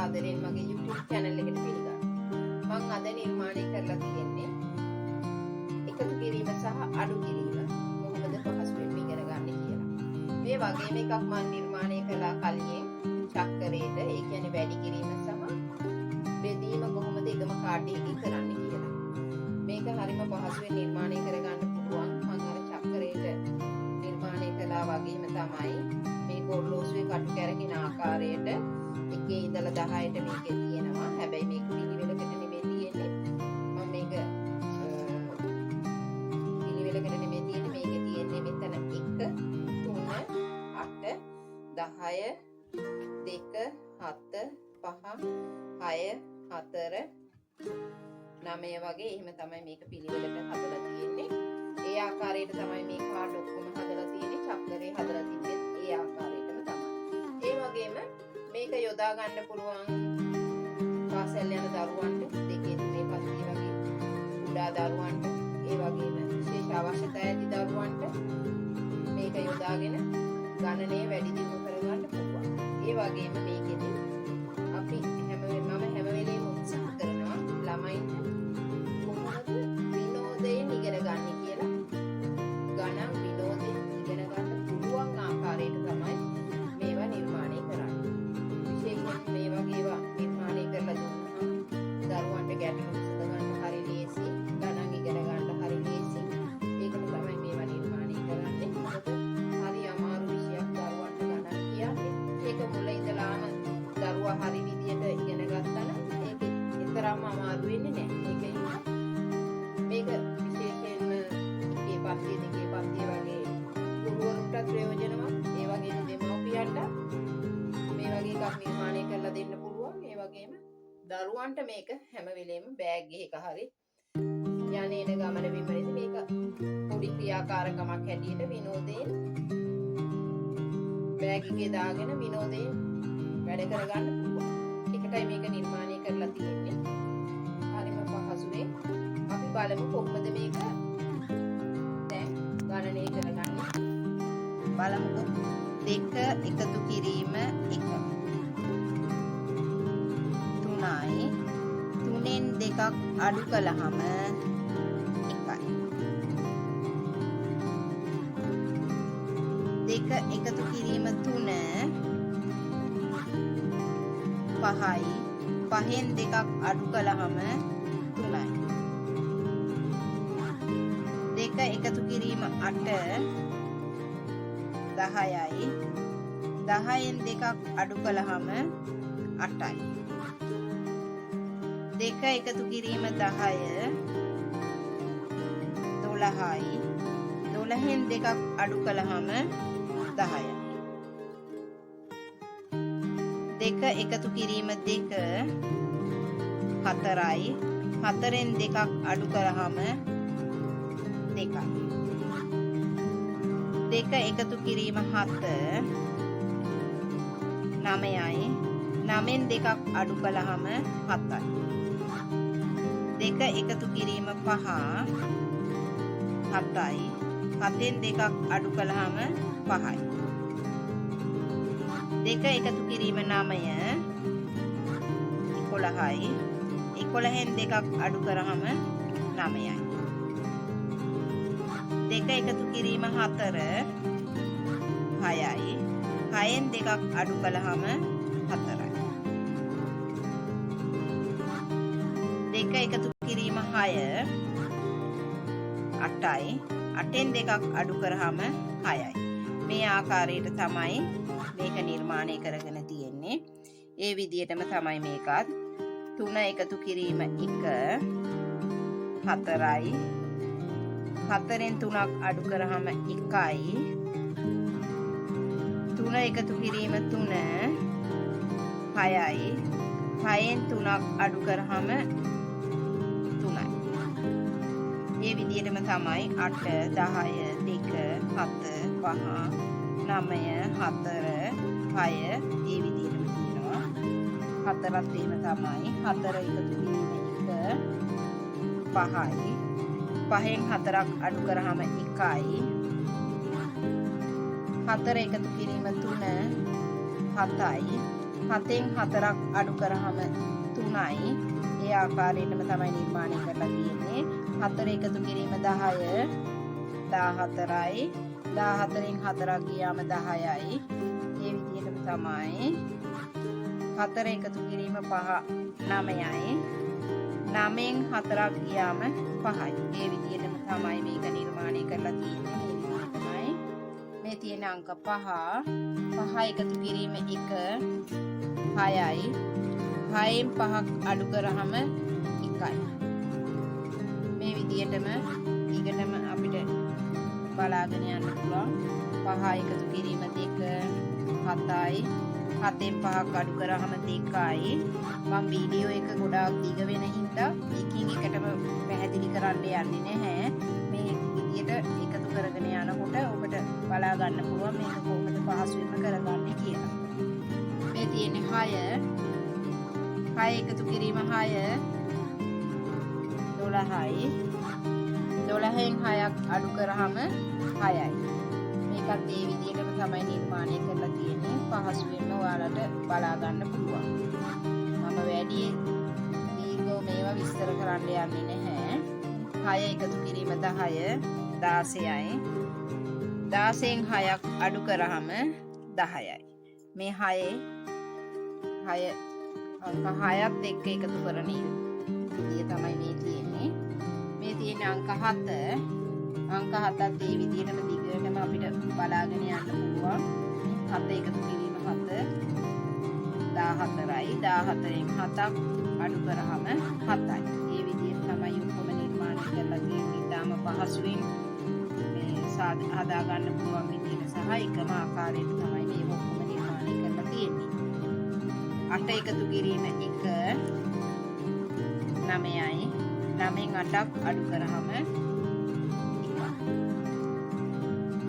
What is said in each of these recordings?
ආදරෙන් මගේ YouTube channel එකට පිළිගන්නවා. මම අද නිර්මාණය කරලා තියෙන්නේ එකතු කිරීම සහ අඩු කිරීම කොහොමද පහසුවෙන් ඉගෙන ගන්න කියලා. මේ වගේම එකක් මම නිර්මාණය කළා කලින් චක්‍රයේද ඒ කියන්නේ වැඩි කිරීම සහ බෙදීම කොහොමද එකම කාඩ් එකකින් කරන්න කියලා. මේක හරිම පහසුවෙන් නිර්මාණය කරගන්න පුළුවන්. මම අර චක්‍රයේද නිර්මාණය කළා වගේම තමයි මේ ගොල්ලෝසුවේ කටු කැරගෙන ආකාරයට එකේ ඉඳලා 10ට මේකේ තියෙනවා. හැබැයි මේක පිළිවෙලකට නෙමෙයි තියෙන්නේ. මම මේක පිළිවෙලකට නෙමෙයි තියෙන්නේ. මේකේ තියෙන්නේ මෙතන 1 3 8 10 2 7 5 6 4 9 වගේ එහෙම තමයි මේක පිළිවෙලට හදලා තියෙන්නේ. ඒ ආකාරයට තමයි මේ කාඩ් ඔක්කොම හදලා තියෙන්නේ. චක්‍රේ හදලා තිබෙන්නේ ඒ ආකාරයටම තමයි. ඒ වගේම මේක යොදා ගන්න පුළුවන් පාසල් යන දරුවන්ට, දෙකේ තුනේ පස්සේ වගේ කුඩා දරුවන්ට, ඒ වගේම විශේෂ අවශ්‍යතා ඇති දරුවන්ට මේක යොදාගෙන ගණනය වැඩි දියුණු කරගන්න පුළුවන්. ඒ වගේම මේකෙදි අපි හැම වෙලේම උත්සාහ කරනවා ළමයින්ට කොහොමද විනෝදයෙන් ඉගෙන ගන්න කියලා. ගණන් විනෝදයෙන් ඉගෙන ගන්න පුළුවන් ආකාරයට තමයි මේවා නිර්මාණය කරන්නේ. විශේෂයෙන් මේ වගේ ඒවා නිර්මාණය කරලා දුන්නා දරුවන්ට ගැටලු විසඳගන්න හරි ලේසි, ගණන් ඉගෙන ගන්න හරි ලේසි. ඒකට තමයි මේවා නිර්මාණය කරන්නේ. මොකද හරි අමාරු විෂයක් දරුවන්ට ගණන් කියන්නේ. ඒක මුල ඉඳලාම දරුවා හරි විදියට ඉගෙන ගත්තා නම් ඒක තරම්ම අමාරු වෙන්නේ නැහැ. ඒකයි මේක විශේෂයෙන්ම එකේ පස්සේ දෙකේ පස්සේ වගේ ගුරුවරුන්ට ප්‍රයෝජනවත්. ඒ වගේම දෙමව්පියන්ට මේ වගේ එකක් නිර්මාණය කරලා දෙන්න පුළුවන්. ඒ වගේම දරුවන්ට මේක හැම වෙලෙම බෑග් එකක හරි යන්නේ එන ගමන බිමනේදී මේක පොඩි ක්‍රියාකාරකමක් හැටියට විනෝදයෙන් බෑග් එකේ දාගෙන විනෝදයෙන් වැඩ කරගන්න පුළුවන්. ඒකටයි මේක නිර්මාණය කරලා තියෙන්නේ. හරිම පහසුවෙන් අපි බලමු කොහොමද මේක දැන් ගණනය කරගන්නේ. බලමුකෝ. 2 එකතු කිරීම 1 3යි 3න් 2ක් අඩු කළාම 1යි 2 එකතු කිරීම 3 5යි 5න් 2ක් අඩු කළාම 3යි 2 එකතු කිරීම 8 10යි 10න් 2ක් අඩු කළාම 8යි 2 එකතු කිරීම 10 12යි 12න් 2ක් අඩු කළාම 10යි 2 එකතු කිරීම 2 4යි 4න් 2ක් අඩු කරාම 2යි 2 එකතු කිරීම 7 9යි 9න් 2ක් අඩු කළාම 7යි 2 එකතු කිරීම 5 7යි 7න් 2ක් අඩු කළාම 5යි 2 එකතු කිරීම 9 11යි 11න් 2ක් අඩු කරාම 9යි 2 එකතු කිරීම 4 6යි 6න් 2ක් අඩු කළාම 4යි 2 එකතු කිරීම 6 8යි 8න් 2ක් අඩු කරාම 6යි. මේ ආකාරයට තමයි මේක නිර්මාණය කරගෙන තියෙන්නේ. ඒ විදිහටම තමයි මේකත් 3 එකතු කිරීම 1 4යි 4න් 3ක් අඩු කරාම 1යි 3 එකතු කිරීම 3 6යි 6න් 3ක් අඩු කරාම 3යි. ඒ විදිහටම තමයි 8 10 2 7 5 9 4 6 ඒ විදිහටම තියෙනවා. 4ත් එහෙම තමයි. 4 එකතු කිරීම 1 5යි 5න් 4ක් අඩු කරාම 1යි 4 එකතු කිරීම 3 7යි 7න් 4ක් අඩු කරාම 3යි. ඒ ආකාරයෙන්ම තමයි නිර්මාණය කරලා තියෙන්නේ. 4 එකතු කිරීම 10, 14යි. 14න් 4ක් ගියාම 10යි. ඒ විදිහටම තමයි. 4 එකතු කිරීම 5, 9යි. 9න් 4ක් ගියාම 5යි. ඒ විදිහටම තමයි මේක නිර්මාණය කරලා තියෙන්නේ. මේ විදිහටමයි. මේ තියෙන අංක 5. 5 එකතු කිරීම 1, 6යි. 6න් 5ක් අඩු කරාම 1යි. මේ විදිහටම ඊගටම අපිට බලාගෙන යන්න පුළුවන්. 5 එකතු කිරීම 2, 7යි. 7න් 5ක් අඩු කරාම 2යි. මම වීඩියෝ එක ගොඩාක් දිග වෙන හින්දා එකින් එකටම පැහැදිලි කරන්න යන්නේ නැහැ. මේ විදිහට එකතු කරගෙන යනකොට ඔබට බලා ගන්න පුළුවන් මේක කොහොමද පහසුවෙන්ම කරගන්නේ කියලා. මේ තියෙන්නේ 6. 6 එකතු කිරීම 6, 12යි. 12න් 6ක් අඩු කරාම 6යි. මේකත් ඒ විදිහටම තමයි නිර්මාණය කරලා තියෙන්නේ. පහසුවෙන්ම ඔයාලට බලා ගන්න පුළුවන්. මම වැඩි දීර්ඝව මේවා විස්තර කරන්න යන්නේ නැහැ. 6 එකතු කිරීම 10, 16යි. 16න් 6ක් අඩු කරාම 10යි. මේ 6 අංක 6ත් එක්ක එකතු කරන විදිය තමයි මේ තියෙන්නේ. මේ තියෙන අංක 7. අංක 7ත් ඒ විදිහටම දිගටම අපිට බලාගෙන යන්න පුළුවන්. 7 එකතු කිරීම 7, 14යි. 14න් 7ක් අඩු කරාම 7යි. ඒ විදිහට තමයි ඔක්කොම නිර්මාණය කරලා තියෙන්නේ. ඊටාම පහසුවෙන් මේ හදා ගන්න පුළුවන් විදිහට සහ එකම ආකාරයට තමයි මේ ඔක්කොම නිර්මාණය කරලා තියෙන්නේ. 8 එකතු කිරීම 1, 9යි. 9න් 8ක් අඩු කරාම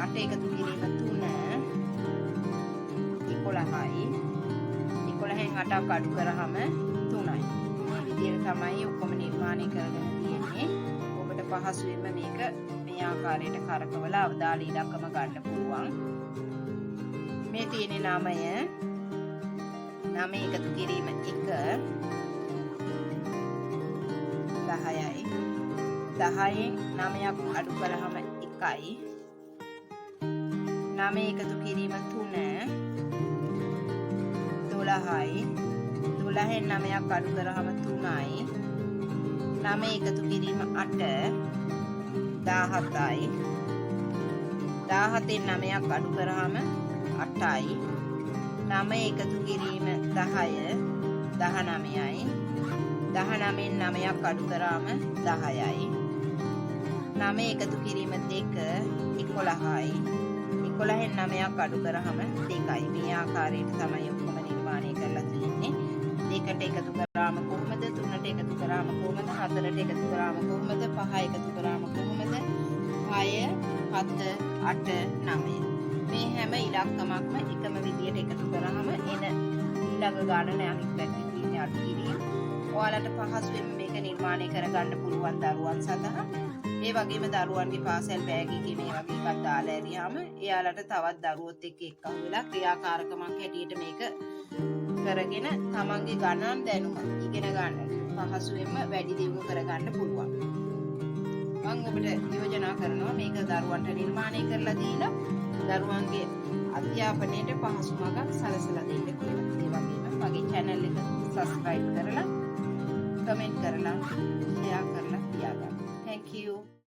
8 එකතු කිරීම 3, 11යි. 11න් 8ක් අඩු කරාම 3යි. මේ විදිහට තමයි ඔක්කොම නිර්මාණය කරගෙන තියෙන්නේ. ඔබට පහසුවෙන්ම මේක මේ ආකාරයට කරකවලා අවදාළ ඉලක්කම ගන්න පුළුවන්. මේ තියෙන්නේ 9. 9 එකතු කිරීම 1, 10යි. 10න් 9ක් අඩු කරාම 1යි. 9 එකතු කිරීම 3, 12යි. 12න් 9ක් අඩු කරාම 3යි. 9 එකතු කිරීම 8, 17යි. 17න් 9ක් අඩු කරාම 8යි. 9 එකතු කිරීම 10, 19යි. 19න් 9ක් අඩු කරාම 10යි. 9 එකතු කිරීම 2, 11යි. 11න් 9ක් අඩු කරාම 2යි. මේ ආකාරයට තමයි ඔක්කොම නිර්මාණය කරලා තියෙන්නේ. 2ට එකතු කරාම කොහොමද? 3ට එකතු කරාම කොහොමද? 4ට එකතු කරාම කොහොමද? 5 එකතු කරාම කොහොමද? 6, 7, 8, 9. මේ හැම ඉලක්කමක්ම එකම විදියට එකතු කරාම එන ඊළඟ ගණන අනිත් පැත්තේ තියෙන අඩු කිරීම. ඔයාලට පහසුවෙන් මේක නිර්මාණය කරගන්න පුළුවන් දරුවන් සඳහා. ඒ වගේම දරුවන්ගේ පාසල් බෑග් එකේ මේ වගේ එකක් දාලා ඇරියාම එයාලට තවත් දරුවොත් එක්ක එක්කහු වෙලා ක්‍රියාකාරකමක් හැටියට මේක කරගෙන තමන්ගේ ගණන් දැනුම ඉගෙන ගන්න පහසුවෙන්ම වැඩි දියුණු කරගන්න පුළුවන්. මම ඔබට යෝජනා කරනවා මේක දරුවන්ට නිර්මාණය කරලා දීලා දරුවන්ගේ අධ්‍යාපනයට පහසු මඟක් සලසලා දෙන්න කියලා. ඒ වගේම මගේ channel එක subscribe කරලා, comment කරලා, share කරලා තියාගන්න. Thank you.